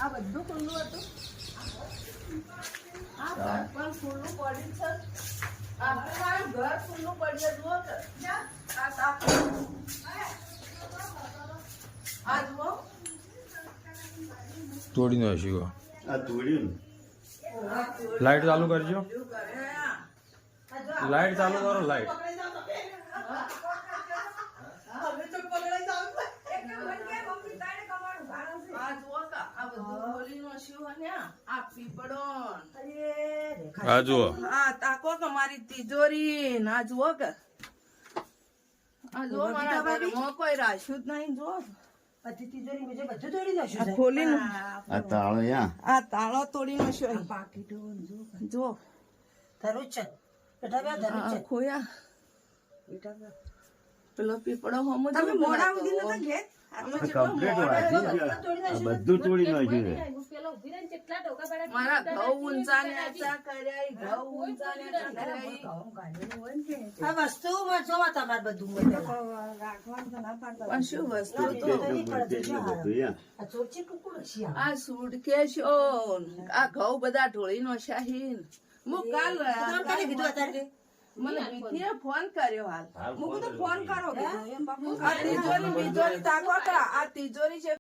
આ બધું ખુલ્લું હતું. આ ઘર પણ ખુલ્લું પડ્યું છે. આખું ઘર ખુલ્લું પડ્યું જુઓ કે આ સાફ આ જુઓ તોડી નાખ્યું. આ તોડ્યું લાઈટ ચાલુ કરજો. લાઈટ ચાલુ કરો. લાઈટ આ જુઓ. હા તાકો કે મારી તિજોરી ના જુઓ કે આ જુઓ મારા ઘરમાં કોઈ રાખ્યું જ નહીં જુઓ ખોલી આ તાળો યા આ તાળો તોડી નાખ્યો જો ખોયા પેલો પીપળો હમો તમે મોડા ઉધી નતા ઘેર કમ્પ્લીટ વાંચી ગયા. આ બધું તોડી નાખ્યું છે. મારા ઘઉં ઊંચા ને આચા કર્યા ઘઉં ઊંચા ને આચા કર્યા આ વસ્તુ જોવા તમારે બધું પણ શું વસ્તુ તો બધું યા આ ચોરચી કુકુડ છે આ સુટકેશો આ ઘઉં બધા ઢોળી નો શાહીન હું કાલ કીધું અત્યારે મને વિકીએ ફોન કર્યો હાલ હું તો ફોન કરો આ તિજોરી તાકો આ તિજોરી છે